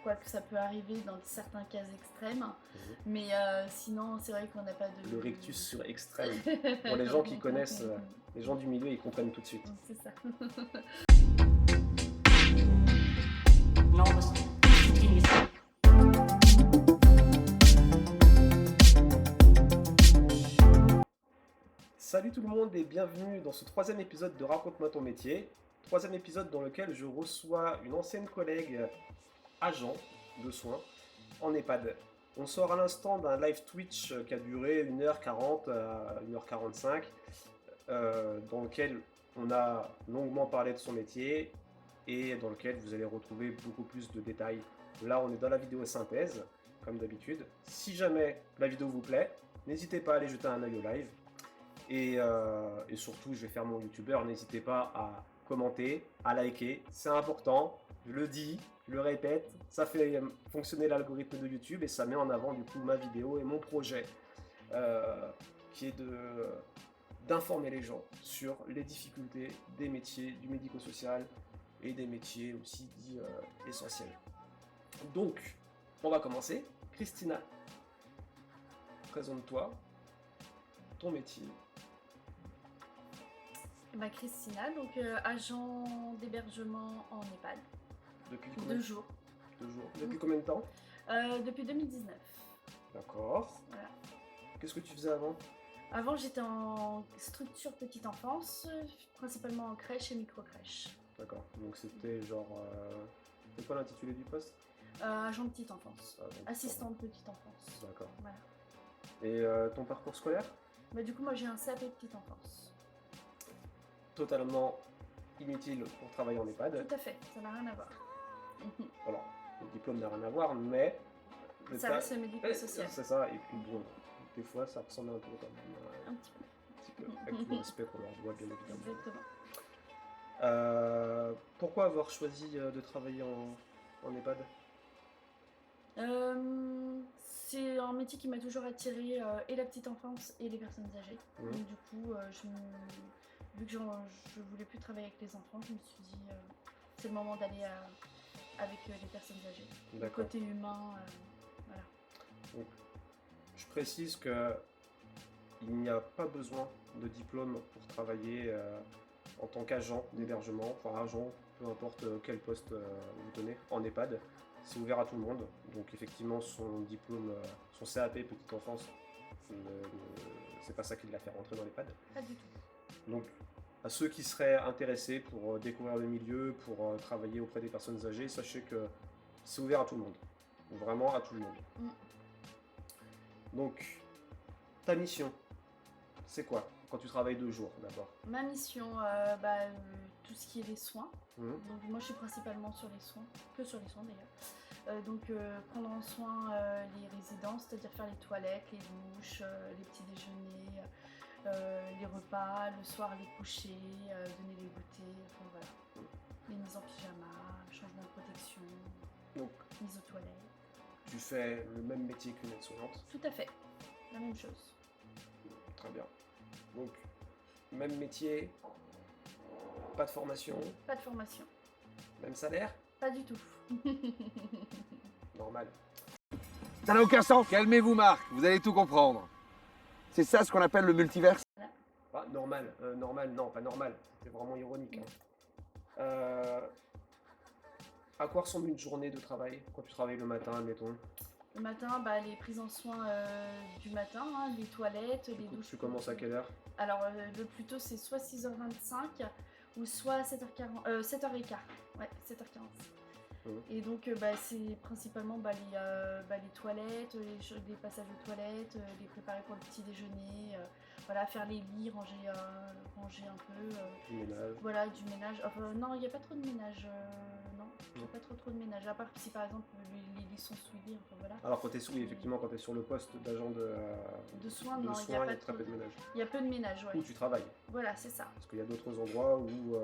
quoique ça peut arriver dans certains cas extrêmes. Mais sinon, c'est vrai qu'on n'a pas de... Le rictus sur extrême. Pour les gens qui connaissent, les gens du milieu, ils comprennent tout de suite. C'est ça. Salut tout le monde et bienvenue dans ce troisième épisode de Raconte-moi ton métier. Troisième épisode dans lequel je reçois une ancienne collègue agent de soins en EHPAD. On sort à l'instant d'un live Twitch qui a duré 1h40 à 1h45 dans lequel on a longuement parlé de son métier et dans lequel vous allez retrouver beaucoup plus de détails. Là, on est dans la vidéo synthèse, comme d'habitude. Si jamais la vidéo vous plaît, n'hésitez pas à aller jeter un œil au live. Et surtout, je vais faire mon youtubeur, n'hésitez pas à commenter, à liker, c'est important, je le dis, je le répète, ça fait fonctionner l'algorithme de YouTube et ça met en avant du coup ma vidéo et mon projet qui est d'informer les gens sur les difficultés des métiers du médico-social et des métiers aussi dits essentiels. Donc, on va commencer. Christina, présente-toi, ton métier. Christina, donc agent d'hébergement en EHPAD. Depuis combien 2 jours. 2 jours. Depuis combien de temps? Depuis 2019. D'accord. Voilà. Qu'est-ce que tu faisais avant? Avant, j'étais en structure petite enfance, principalement en crèche et micro-crèche. D'accord. Donc c'était genre... c'est quoi l'intitulé du poste? Agent de petite enfance. Ah, donc, Assistante petite enfance. D'accord. Voilà. Et ton parcours scolaire? Du coup, moi j'ai un CAP petite enfance. Totalement inutile pour travailler en EHPAD. Tout à fait, ça n'a rien à voir. Alors, le diplôme n'a rien à voir, mais... Ça reste le médico-social. C'est ça, et puis bon, des fois ça ressemble un peu quand même. Un petit peu. Avec tout le respect qu'on leur doit, bien évidemment. Exactement. Pourquoi avoir choisi de travailler en EHPAD? C'est un métier qui m'a toujours attiré et la petite enfance et les personnes âgées. Donc du coup, vu que je voulais plus travailler avec les enfants, je me suis dit c'est le moment d'aller avec les personnes âgées. Le côté humain, voilà. Donc, je précise que il n'y a pas besoin de diplôme pour travailler en tant qu'agent d'hébergement, enfin agent, peu importe quel poste vous tenez en EHPAD. C'est ouvert à tout le monde, donc effectivement son diplôme, son CAP petite enfance, c'est pas ça qui l'a fait rentrer dans l'EHPAD. Pas du tout. Donc à ceux qui seraient intéressés pour découvrir le milieu, pour travailler auprès des personnes âgées, sachez que c'est ouvert à tout le monde, vraiment à tout le monde. Donc ta mission, c'est quoi quand tu travailles 2 jours d'abord? Ma mission, tout ce qui est les soins. Donc moi je suis principalement sur les soins, que sur les soins d'ailleurs. Prendre en soin les résidents, c'est-à-dire faire les toilettes, les douches, les petits déjeuners, les repas, le soir les coucher, donner les goûters, enfin voilà. Les mises en pyjama, changement de protection, Donc, mise aux toilettes. Tu fais le même métier qu'une aide-soignante? Tout à fait, la même chose. Très bien. Donc, même métier, pas de formation? Pas de formation. Même salaire? Pas du tout. Normal. Ça n'a aucun sens. Calmez-vous, Marc, vous allez tout comprendre. C'est ça ce qu'on appelle le multiverse. Ah, normal, non, pas normal. C'était vraiment ironique. À quoi ressemble une journée de travail quand tu travailles le matin, admettons? Le matin, les prises en soin du matin, les toilettes, les douches. Tu commences à quelle heure? Alors, le plus tôt, c'est soit 6h25 ou soit 7h15. Ouais, 7h15. Et donc, c'est principalement les toilettes, les passages aux toilettes, les préparer pour le petit déjeuner, voilà, faire les lits, ranger un peu. Du ménage. Voilà, du ménage. Enfin, non, il n'y a pas trop de ménage. Non, il n'y a pas trop de ménage. À part si par exemple les lits sont souillés. Enfin, voilà. Alors, quand tu es sur le poste d'agent de soins, non, il y a très peu de ménage. Il y a peu de ménage, ouais. Où tu travailles. Voilà, c'est ça. Parce qu'il y a d'autres endroits où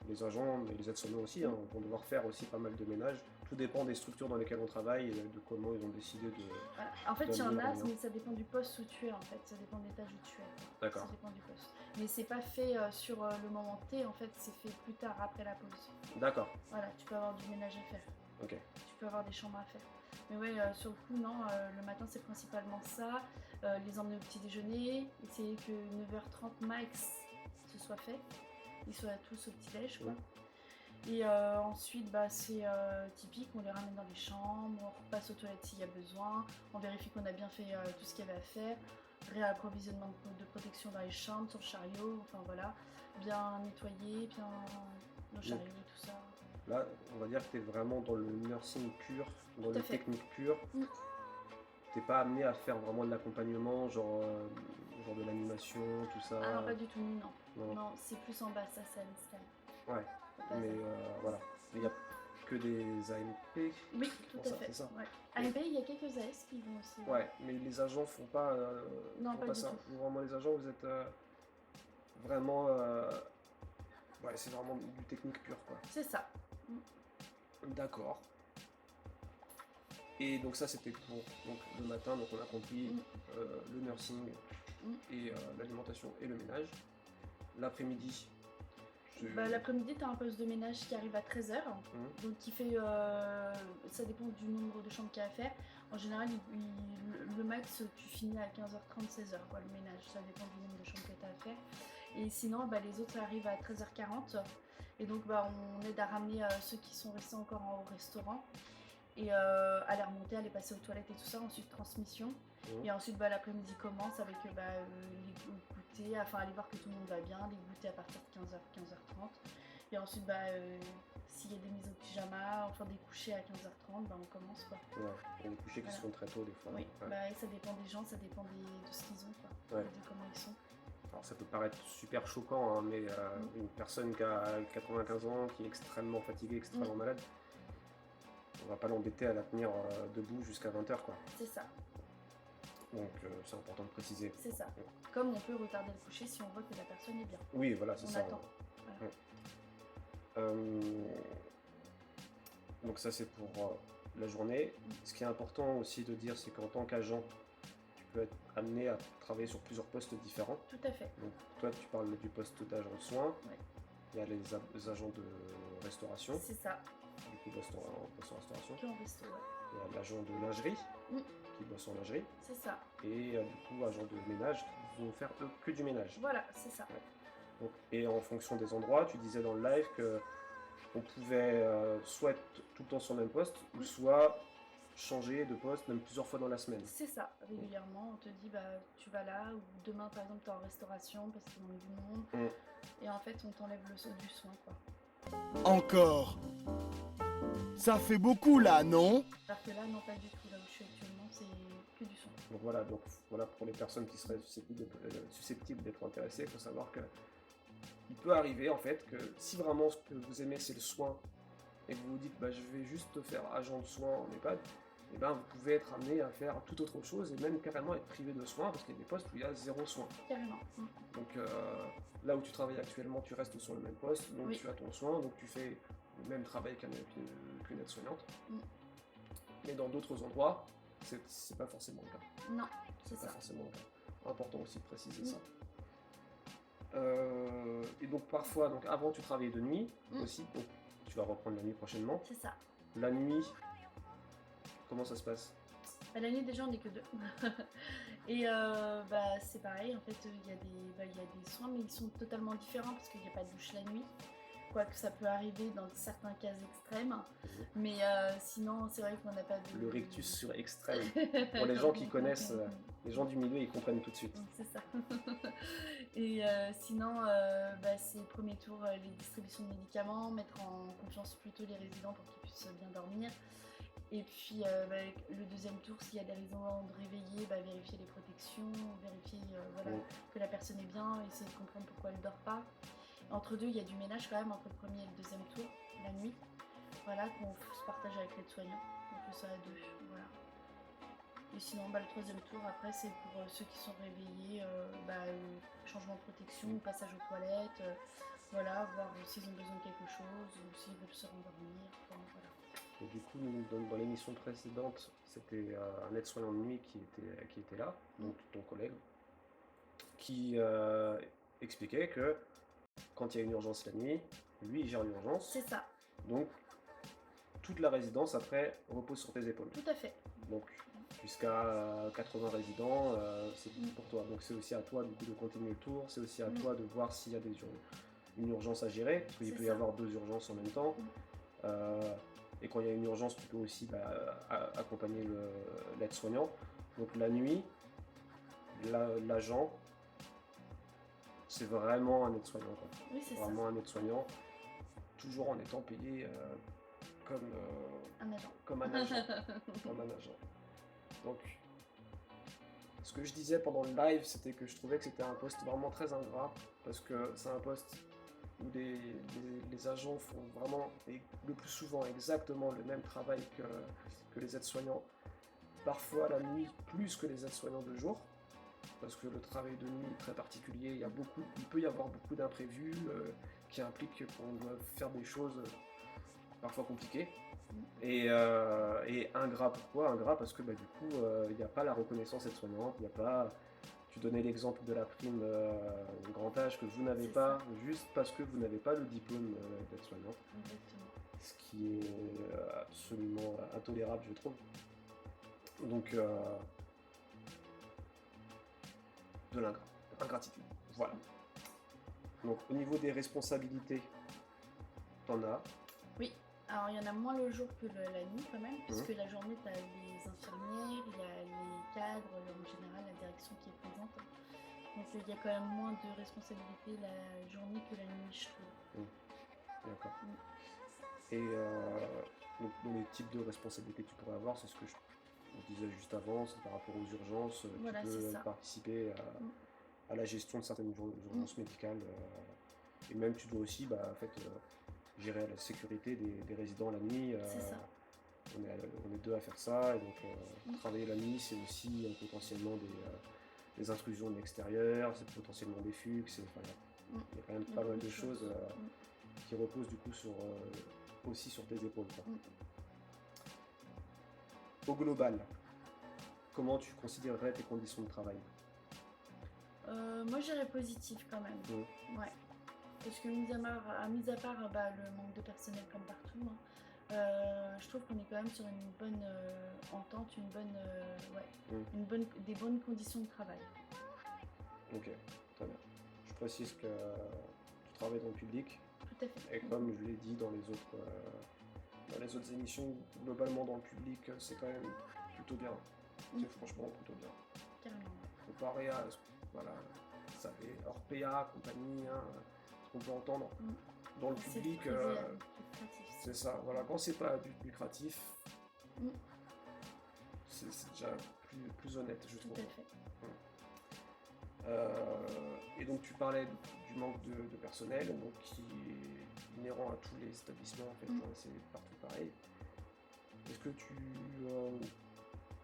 les agents et les aides-soignants aussi vont devoir faire aussi pas mal de ménage. Tout dépend des structures dans lesquelles on travaille et de comment ils ont décidé de... Voilà. En fait, il y en a, mais ça dépend du poste où tu es, en fait. Ça dépend de l'étage où tu es. D'accord. Ça dépend du poste. Mais c'est pas fait sur le moment T, en fait, c'est fait plus tard, après la pause. D'accord. Voilà, tu peux avoir du ménage à faire. Ok. Tu peux avoir des chambres à faire. Mais ouais, sur le coup, non, le matin c'est principalement ça. Les emmener au petit déjeuner, essayer que 9h30 max ce soit fait. Ils soient tous au petit déj quoi. Et ensuite bah, c'est typique, on les ramène dans les chambres, on repasse aux toilettes s'il y a besoin, on vérifie qu'on a bien fait tout ce qu'il y avait à faire, réapprovisionnement de protection dans les chambres, sur le chariot, enfin voilà, bien nettoyer, bien nos chariots et tout ça. Là, on va dire que tu es vraiment dans le nursing pur, dans les techniques pures. T'es pas amené à faire vraiment de l'accompagnement, genre de l'animation, tout ça. Ah non, pas du tout, non, c'est plus en bas, ça c'est à l'escalier. Ouais, mais voilà, il n'y a que des AMP. Oui, tout à fait. C'est ça. Ouais. AMP, il y a quelques AS qui vont aussi. Ouais, mais les agents font pas, non, pas du ça. tout. Vraiment, les agents, vous êtes vraiment... ouais, c'est vraiment du technique pur, quoi. C'est ça. D'accord. Et donc ça, c'était pour donc, le matin, donc on a compris le nursing et l'alimentation et le ménage. L'après-midi, bah, l'après-midi, tu as un poste de ménage qui arrive à 13h, donc qui fait, ça dépend du nombre de chambres qu'il y a à faire. En général, le max, tu finis à 15h30, 16h, quoi, le ménage, ça dépend du nombre de chambres que tu as à faire. Et sinon, bah, les autres arrivent à 13h40, et donc bah, on aide à ramener ceux qui sont restés encore au restaurant, et à les remonter, à les passer aux toilettes et tout ça, ensuite transmission. Et ensuite bah, l'après-midi commence avec les goûters, enfin aller voir que tout le monde va bien, les goûters à partir de 15h, 15h30. Et ensuite bah, s'il y a des mises au pyjama, enfin des couchers à 15h30, bah, on commence quoi. Ouais, il y a des couchers qui se font très tôt des fois. Oui, ouais. bah, ça dépend des gens, ça dépend de ce qu'ils ont, quoi, de comment ils sont. Alors ça peut paraître super choquant, hein, mais une personne qui a 95 ans, qui est extrêmement fatiguée, extrêmement malade, on va pas l'embêter à la tenir debout jusqu'à 20h quoi. C'est ça. Donc c'est important de préciser. C'est ça. Comme on peut retarder le coucher si on voit que la personne est bien. Oui, voilà, c'est ça. On attend. Voilà. Donc ça c'est pour la journée. Ce qui est important aussi de dire, c'est qu'en tant qu'agent, tu peux être amené à travailler sur plusieurs postes différents. Tout à fait. Donc toi tu parles du poste d'agent de soins. Ouais. Il y a les agents de restauration. C'est ça. Du coup, bosse en restauration. Qui en resto, ouais. Il y a l'agent de lingerie qui bosse en lingerie. C'est ça. Et du coup, agent de ménage qui vont faire eux que du ménage. Voilà, c'est ça. Ouais. Donc, et en fonction des endroits, tu disais dans le live que on pouvait soit être tout le temps sur le même poste, ou soit changer de poste même plusieurs fois dans la semaine. C'est ça, régulièrement, on te dit bah tu vas là, ou demain par exemple tu es en restauration parce qu'il manque du monde, et en fait on t'enlève le saut du soin quoi. Encore. Ça fait beaucoup là, non? Alors que là non, pas du tout, là où je suis actuellement c'est que du soin. Donc voilà pour les personnes qui seraient susceptibles d'être intéressées, il faut savoir que il peut arriver en fait que si vraiment ce que vous aimez c'est le soin, et vous vous dites bah je vais juste faire agent de soins en EHPAD, et ben vous pouvez être amené à faire tout autre chose et même carrément être privé de soins parce qu'il y a des postes où il y a 0 soin. Carrément. Donc là où tu travailles actuellement, tu restes sur le même poste, donc tu as ton soin, donc tu fais le même travail qu'une aide-soignante. Mais dans d'autres endroits, c'est pas forcément le cas. Non, c'est pas forcément le cas. Important aussi de préciser ça. Et donc parfois, donc avant tu travaillais de nuit aussi, donc tu vas reprendre la nuit prochainement. C'est ça. La nuit, comment ça se passe? Bah, la nuit déjà on n'est que 2. Et bah, c'est pareil, en fait il y a des soins mais ils sont totalement différents parce qu'il n'y a pas de douche la nuit. Quoique ça peut arriver dans certains cas extrêmes, mais sinon c'est vrai qu'on n'a pas de... Le rictus sur extrême, pour les gens qui connaissent, les gens du milieu ils comprennent tout de suite. C'est ça. Et sinon bah, c'est le premier tour les distributions de médicaments, mettre en confiance plutôt les résidents pour qu'ils puissent bien dormir. Et puis bah, le deuxième tour, s'il y a des raisons de réveiller, bah, vérifier les protections, vérifier voilà, que la personne est bien, essayer de comprendre pourquoi elle ne dort pas. Entre deux, il y a du ménage quand même entre le premier et le deuxième tour, la nuit. Voilà, qu'on se partage avec l'aide-soignant. On fait ça à 2, voilà. Et sinon, bah, le troisième tour, après, c'est pour ceux qui sont réveillés, changement de protection, passage aux toilettes, voilà, voir s'ils ont besoin de quelque chose, ou s'ils veulent se rendormir, enfin, voilà. Et du coup, dans l'émission précédente, c'était un aide-soignant de nuit qui était là, donc ton collègue, qui expliquait que quand il y a une urgence la nuit, lui il gère l'urgence. C'est ça. Donc toute la résidence après repose sur tes épaules. Tout à fait. Donc jusqu'à 80 résidents, c'est pour toi. Donc c'est aussi à toi du coup, de continuer le tour, c'est aussi à toi de voir s'il y a une urgence à gérer, parce qu'il peut y avoir 2 urgences en même temps. Et quand il y a une urgence, tu peux aussi accompagner l'aide-soignant. Donc la nuit, l'agent, c'est vraiment un aide-soignant. Oui, c'est ça. Vraiment un aide-soignant, toujours en étant payé comme un agent. Comme un agent. Comme un agent. Donc, ce que je disais pendant le live, c'était que je trouvais que c'était un poste vraiment très ingrat, parce que c'est un poste où les agents font vraiment, et le plus souvent, exactement le même travail que les aides-soignants. Parfois la nuit, plus que les aides-soignants de jour, parce que le travail de nuit est très particulier, il peut y avoir beaucoup d'imprévus qui impliquent qu'on doit faire des choses parfois compliquées. Et ingrat, pourquoi? Ingrat parce que du coup, il n'y a pas la reconnaissance aide-soignante, il n'y a pas... Tu donnais l'exemple de la prime grand âge que vous n'avez pas, juste parce que vous n'avez pas le diplôme d'aide-soignante. Ce qui est absolument intolérable, je trouve. Donc, de l'ingratitude. Voilà. Donc, au niveau des responsabilités, t'en as. Oui. Alors, il y en a moins le jour que la nuit quand même, puisque la journée, tu as les infirmières, il y a les cadres, en général, la direction qui est présente. Donc, il y a quand même moins de responsabilités la journée que la nuit, je trouve. D'accord. Et donc, les types de responsabilités que tu pourrais avoir, c'est ce que je disais juste avant, c'est par rapport aux urgences, voilà, tu peux participer à la gestion de certaines urgences médicales. Et même, tu dois aussi, en fait... gérer la sécurité des résidents la nuit. On est 2 à faire ça, et donc travailler la nuit, c'est aussi potentiellement des intrusions de l'extérieur, c'est potentiellement des fugues, il y a quand même pas mal de choses qui reposent du coup aussi sur tes épaules. Au global, comment tu considérerais tes conditions de travail? Moi, je dirais positif quand même. Ouais. Parce que mis à part le manque de personnel comme partout, je trouve qu'on est quand même sur une bonne entente, des bonnes conditions de travail. Ok, très bien. Je précise que tu travailles dans le public. Tout à fait. Et comme je l'ai dit dans les autres émissions, globalement dans le public, c'est quand même plutôt bien. C'est franchement plutôt bien. Carrément. Comparé à, ça fait hors PA, compagnie, qu'on peut entendre dans le public, c'est ça, voilà, quand c'est pas du lucratif, c'est déjà plus honnête, je trouve. Tout à fait. Et donc tu parlais du manque de personnel, donc qui est inhérent à tous les établissements, en fait, c'est partout pareil. Est-ce que tu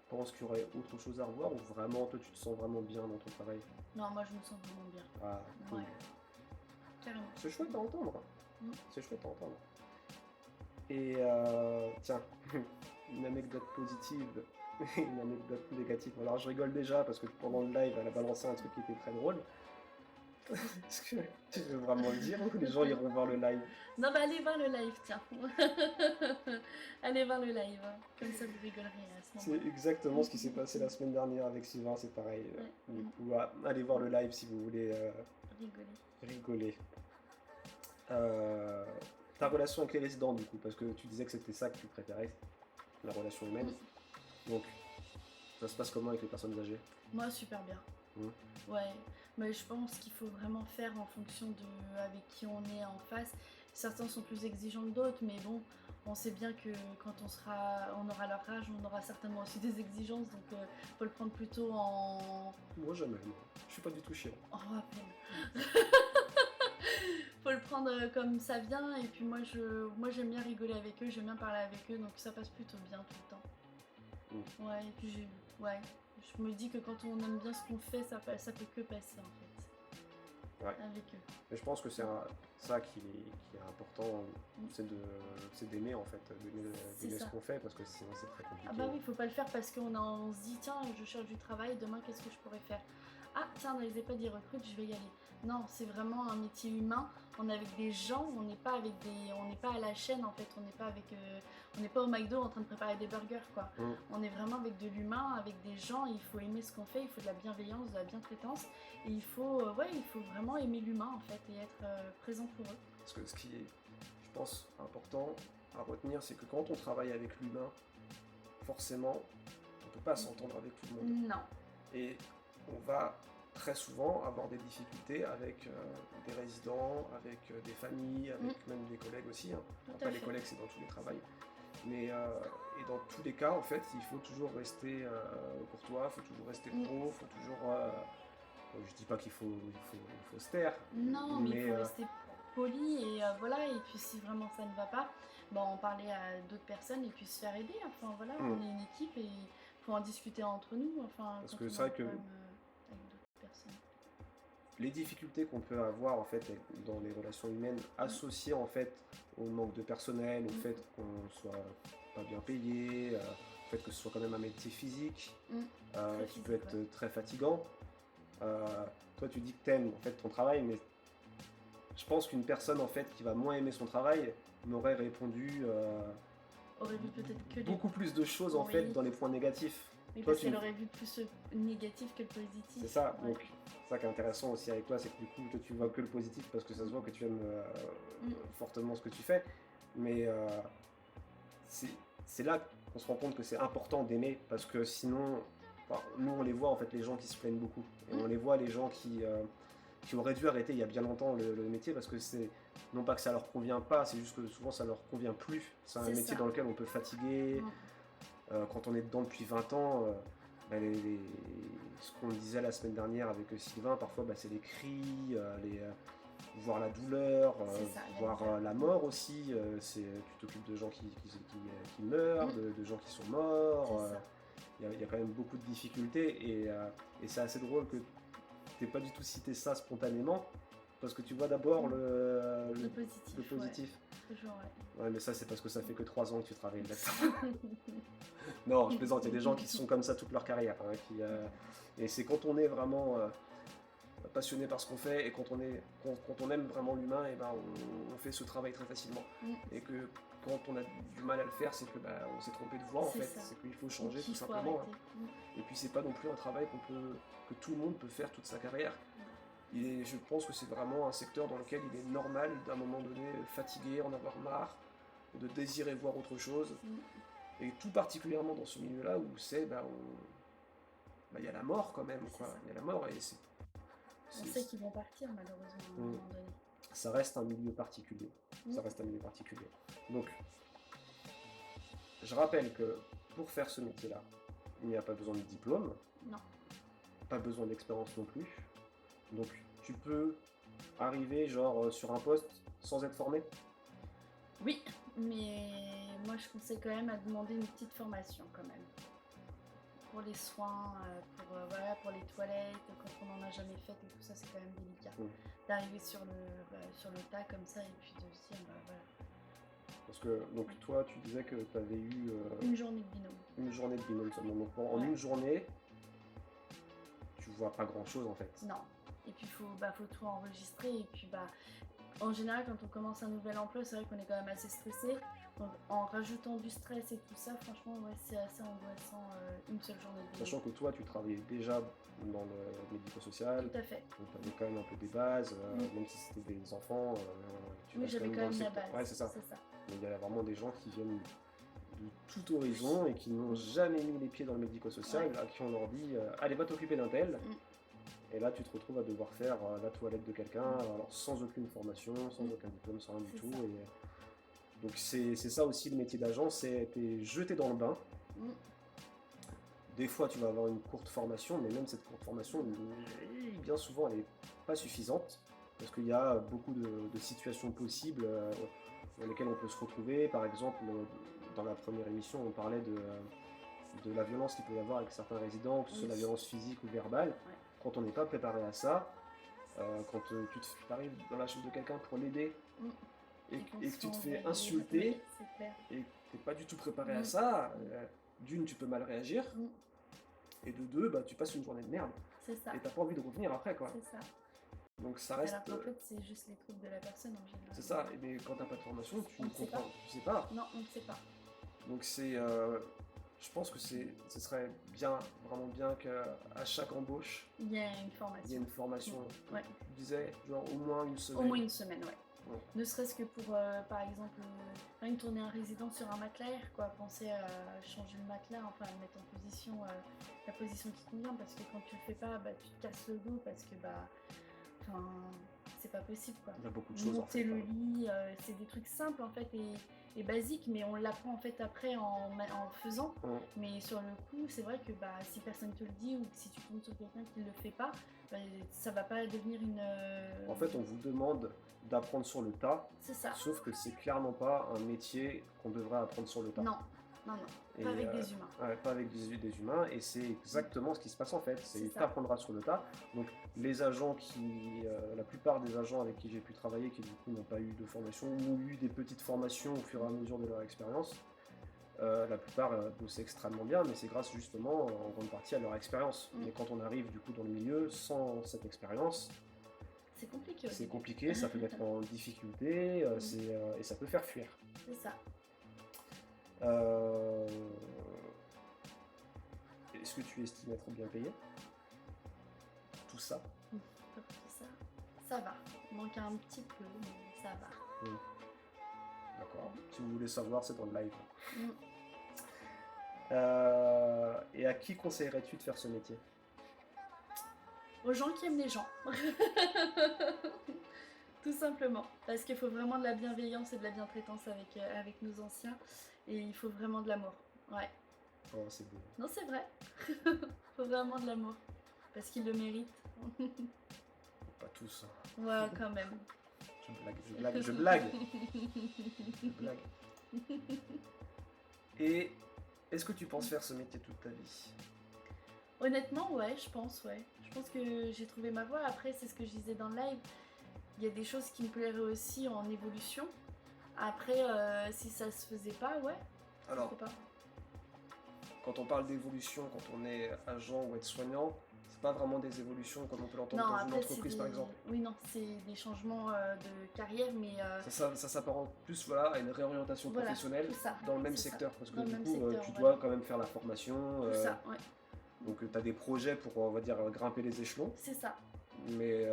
penses qu'il y aurait autre chose à revoir, ou vraiment, toi, tu te sens vraiment bien dans ton travail? Non, moi je me sens vraiment bien. Ah, cool. Ouais. Carrément. C'est chouette à entendre. C'est chouette à entendre. Et tiens, une anecdote positive, une anecdote négative. Alors je rigole déjà parce que pendant le live, elle a balancé un truc qui était très drôle. Est-ce que tu veux vraiment le dire ou les gens iront voir le live? Non, allez voir le live, tiens. Allez voir le live. Comme ça, vous rigolerez à ce moment. C'est exactement ce qui s'est passé la semaine dernière avec Sylvain, c'est pareil. Du coup, allez voir le live si vous voulez rigoler. Ta relation avec les résidents, du coup, parce que tu disais que c'était ça que tu préférais, la relation humaine. Donc, ça se passe comment avec les personnes âgées? Moi, super bien. Ouais, mais je pense qu'il faut vraiment faire en fonction de avec qui on est en face. Certains sont plus exigeants que d'autres, mais bon, on sait bien que quand on aura leur âge, on aura certainement aussi des exigences, donc faut le prendre plutôt en... Moi jamais, je suis pas du tout chiant. Oh, à peine. Faut le prendre comme ça vient, et puis moi j'aime bien rigoler avec eux, j'aime bien parler avec eux, donc ça passe plutôt bien tout le temps. Ouais, et puis je me dis que quand on aime bien ce qu'on fait, ça peut que passer en fait. Ouais. Avec eux. Mais je pense que c'est ça qui est important, c'est d'aimer en fait, d'aimer ce qu'on fait, parce que sinon c'est très compliqué. Ah bah oui, faut pas le faire parce qu'on se dit tiens, je cherche du travail, demain qu'est-ce que je pourrais faire? Ah tiens, dans les EHPAD ils recrutent, je vais y aller. Non, c'est vraiment un métier humain. On est avec des gens, on n'est pas à la chaîne en fait, on n'est pas au McDo en train de préparer des burgers quoi. On est vraiment avec de l'humain, avec des gens. Il faut aimer ce qu'on fait, il faut de la bienveillance, de la bientraitance, et il faut vraiment aimer l'humain en fait et être présent pour eux. Parce que ce qui est, je pense, important à retenir, c'est que quand on travaille avec l'humain, forcément, on ne peut pas s'entendre avec tout le monde. Non. Et on va très souvent avoir des difficultés avec des résidents, avec des familles, avec même des collègues aussi. Après, les collègues, c'est dans tous les travails. Mais et dans tous les cas, en fait, il faut toujours rester courtois, il faut toujours rester pro, il faut toujours... je dis pas qu'il faut se taire. Non, mais il faut rester poli et voilà. Et puis si vraiment ça ne va pas, en parler à d'autres personnes et puis se faire aider. Enfin voilà, on est une équipe et il faut en discuter entre nous. Enfin, parce que c'est vrai que avec d'autres personnes. Les difficultés qu'on peut avoir en fait dans les relations humaines associées en fait au manque de personnel, au fait qu'on soit pas bien payé, au fait que ce soit quand même un métier physique qui peut être très fatigant. Toi tu dis que t'aimes en fait ton travail, mais je pense qu'une personne en fait qui va moins aimer son travail m'aurait répondu aurait vu peut-être que beaucoup plus de choses en fait dans les points négatifs. Mais parce qu'elle aurait vu plus le négatif que le positif. C'est ça, donc c'est ça qui est intéressant aussi avec toi, c'est que du coup toi, tu vois que le positif parce que ça se voit que tu aimes fortement ce que tu fais, mais c'est là qu'on se rend compte que c'est important d'aimer, parce que sinon, nous on les voit en fait les gens qui se plaignent beaucoup, et on les voit les gens qui auraient dû arrêter il y a bien longtemps le métier parce que c'est non pas que ça leur convient pas, c'est juste que souvent ça leur convient plus, c'est un métier dans lequel on peut fatiguer. Quand on est dedans depuis 20 ans, ce qu'on disait la semaine dernière avec Sylvain, parfois c'est les cris, voir la douleur, voir la mort aussi. Tu t'occupes de gens qui meurent, de gens qui sont morts. Il y a quand même beaucoup de difficultés et c'est assez drôle que tu n'aies pas du tout cité ça spontanément. Parce que tu vois d'abord le positif. Toujours, ouais, mais ça c'est parce que ça fait que 3 ans que tu travailles là-dedans. Non, je plaisante, il y a des gens qui sont comme ça toute leur carrière. Et c'est quand on est vraiment passionné par ce qu'on fait et quand on aime vraiment l'humain, et on fait ce travail très facilement. Et que quand on a du mal à le faire, c'est que on s'est trompé de voie en fait. C'est qu'il faut changer tout simplement. Et puis c'est pas non plus un travail que tout le monde peut faire toute sa carrière. Et je pense que c'est vraiment un secteur dans lequel il est normal d'un moment donné fatigué, en avoir marre, de désirer voir autre chose. Et tout particulièrement dans ce milieu-là où c'est, il y a la mort quand même, quoi. Il y a la mort et on sait qu'ils vont partir malheureusement à un moment donné. Ça reste un milieu particulier. Ça reste un milieu particulier. Donc, je rappelle que pour faire ce métier-là, il n'y a pas besoin de diplôme. Non. Pas besoin d'expérience non plus. Donc tu peux arriver sur un poste sans être formé? Oui, mais moi je conseille quand même à demander une petite formation quand même. Pour les soins, pour les toilettes, quand on n'en a jamais fait et tout ça, c'est quand même délicat. D'arriver sur le tas comme ça et puis de se dire voilà. Parce que donc toi tu disais que tu avais eu une journée de binôme. Une journée de binôme seulement. Donc en une journée, tu vois pas grand chose en fait. Non. Et puis faut tout enregistrer et puis en général quand on commence un nouvel emploi c'est vrai qu'on est quand même assez stressé, donc en rajoutant du stress et tout ça franchement c'est assez angoissant une seule journée de binôme. Sachant que toi tu travaillais déjà dans le médico-social, tout à fait, donc tu avais quand même un peu des bases, même si c'était des enfants, oui j'avais quand même la base, ouais c'est ça. Mais il y a vraiment des gens qui viennent de tout horizon et qui n'ont jamais mis les pieds dans le médico-social, à qui on leur dit allez va t'occuper d'un tel. Et là, tu te retrouves à devoir faire la toilette de quelqu'un, alors sans aucune formation, sans aucun diplôme, sans rien du tout. Et donc c'est ça aussi le métier d'agent, c'est t'es jeté dans le bain. Des fois, tu vas avoir une courte formation, mais même cette courte formation, bien souvent, elle n'est pas suffisante, parce qu'il y a beaucoup de situations possibles dans lesquelles on peut se retrouver. Par exemple, dans la première émission, on parlait de la violence qu'il peut y avoir avec certains résidents, que ce soit la violence physique ou verbale. Quand on n'est pas préparé à ça, quand tu arrives dans la chambre de quelqu'un pour l'aider et que tu te fais insulter et que tu n'es pas du tout préparé à ça, d'une, tu peux mal réagir, et de deux, tu passes une journée de merde. C'est ça. Et tu n'as pas envie de revenir après, quoi. C'est ça. Donc ça reste... Alors qu'en fait, c'est juste les troubles de la personne en général. C'est ça, mais quand t'as pas de formation, tu On ne ne sait comprends. pas. Tu sais pas. Non, on ne sait pas. Donc c'est... je pense que ce serait bien, vraiment bien qu'à chaque embauche, Il y a une il y ait formation. une formation. Ouais. Tu disais, genre au moins une semaine. Au moins une semaine, ouais. Ouais. Ne serait-ce que pour, par exemple, rien que tourner un résident sur un matelas air, quoi. Penser à changer le matelas, enfin à le mettre en position, la position qui convient, parce que quand tu le fais pas, bah, tu te casses le dos, parce que bah, enfin, c'est pas possible, quoi. Il y a beaucoup de choses en Monter fait. le lit, c'est des trucs simples en fait et basiques, mais on l'apprend en fait après en faisant. Ouais. Mais sur le coup, c'est vrai que bah, si personne te le dit ou que si tu tombes sur quelqu'un qui le fait pas, bah, ça va pas devenir une. En fait, on vous demande d'apprendre sur le tas, C'est ça. sauf que c'est clairement pas un métier qu'on devrait apprendre sur le tas. Non, non, non. Et, Pas avec des humains. Ouais, pas avec des humains, et c'est exactement ce qui se passe en fait. C'est C'est ça. t'apprendras sur le tas. Donc les agents la plupart des agents avec qui j'ai pu travailler, qui du coup n'ont pas eu de formation ou eu des petites formations au fur et à mesure de leur expérience, la plupart bossaient extrêmement bien, mais c'est grâce justement en grande partie à leur expérience. Mm. Mais quand on arrive du coup dans le milieu sans cette expérience, C'est compliqué. au c'est début. compliqué, ça peut mettre en difficulté, et ça peut faire fuir. C'est ça. Est-ce que tu estimes être bien payé? Tout ça? Pas pour ça. Ça va. Il manque un petit peu, mais ça va. D'accord. Si vous voulez savoir, c'est dans le live. Mm. Et à qui conseillerais-tu de faire ce métier? Aux gens qui aiment les gens. Tout simplement. Parce qu'il faut vraiment de la bienveillance et de la bientraitance avec nos anciens. Et il faut vraiment de l'amour. Ouais. Oh, c'est beau. Non, c'est vrai. Il faut vraiment de l'amour. Parce qu'ils le méritent. Pas tous. Ouais, quand même. Je blague, je blague, je blague. Et est-ce que tu penses faire ce métier toute ta vie? Honnêtement, ouais, je pense, ouais. Je pense que j'ai trouvé ma voie. Après, c'est ce que je disais dans le live. Il y a des choses qui me plairaient aussi en évolution. Après, si ça se faisait pas, ouais. Alors, Je sais pas. quand on parle d'évolution, quand on est agent ou aide-soignant, c'est pas vraiment des évolutions comme on peut l'entendre dans une après, entreprise c'est par des... exemple. Oui, non, c'est des changements de carrière, mais Ça s'apparente plus voilà, à une réorientation voilà, professionnelle tout ça, dans le même c'est ça. secteur. Parce que Dans le du même coup, secteur, tu voilà. dois quand même faire la formation. tout ça, ouais. Donc tu as des projets pour, on va dire, grimper les échelons. C'est ça. Mais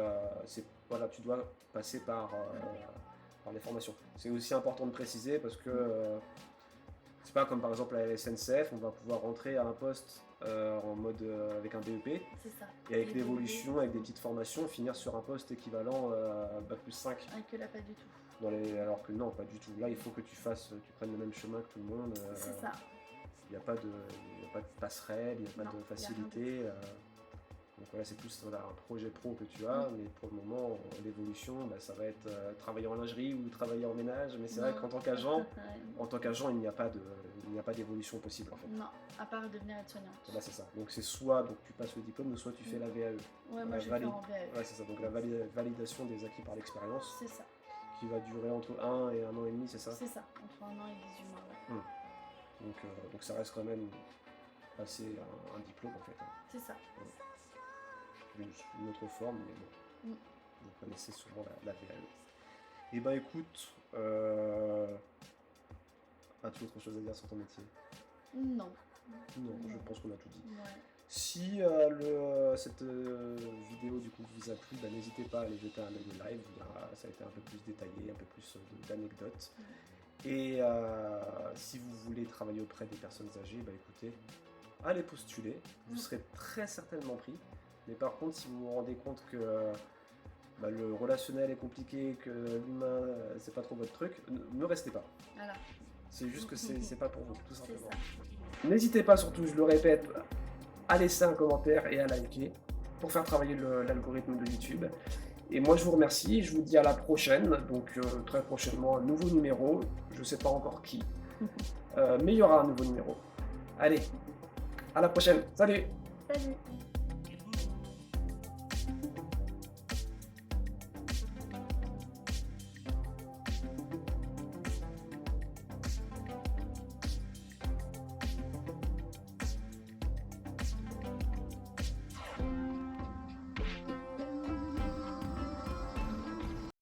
voilà, tu dois passer par les formations. C'est aussi important de préciser parce que c'est pas comme par exemple à la SNCF, on va pouvoir rentrer à un poste en mode avec un BEP C'est ça. et avec Et l'évolution, avec des petites formations, finir sur un poste équivalent Bac+5. Avec que là, pas du tout. Alors que non, pas du tout. Là, il faut que tu prennes le même chemin que tout le monde. C'est ça. Il n'y a pas de passerelle, il n'y a pas Non, de y a rien facilité. Donc voilà, c'est plus voilà, un projet pro que tu as, mais pour le moment, l'évolution, bah, ça va être travailler en lingerie ou travailler en ménage. Mais c'est vrai Non. qu'en tant qu'agent, Ouais. il n'y a pas d'évolution possible en fait. Non, à part devenir aide-soignante. Là, c'est ça. Donc c'est soit donc, tu passes le diplôme, soit tu fais la VAE. Ouais, moi La je vais valide- faire en VAE. Ouais, c'est ça. Donc la validation des acquis par l'expérience, C'est ça. qui va durer entre 1 et 1 an et demi, c'est ça? C'est ça. Entre 1 an et 18 mois, ouais. Donc ça reste quand même passer un diplôme en fait. C'est ça. Une autre forme, mais bon. Mm. Vous connaissez souvent la VAE. Et ben écoute, as-tu autre chose à dire sur ton métier? Non. Non, je pense qu'on a tout dit. Ouais. Si cette vidéo du coup vous a plu, bah, n'hésitez pas à aller jeter un œil au live, ça a été un peu plus détaillé, un peu plus d'anecdotes. Et si vous voulez travailler auprès des personnes âgées, bah écoutez, allez postuler, vous serez très certainement pris. Mais par contre, si vous vous rendez compte que bah, le relationnel est compliqué, que l'humain c'est pas trop votre truc, ne restez pas. Voilà. C'est juste que c'est pas pour vous, tout C'est simplement. ça. N'hésitez pas surtout, je le répète, à laisser un commentaire et à liker pour faire travailler l'algorithme de YouTube. Et moi je vous remercie, je vous dis à la prochaine, donc très prochainement un nouveau numéro, je sais pas encore qui, mais il y aura un nouveau numéro. Allez, à la prochaine, salut! Salut.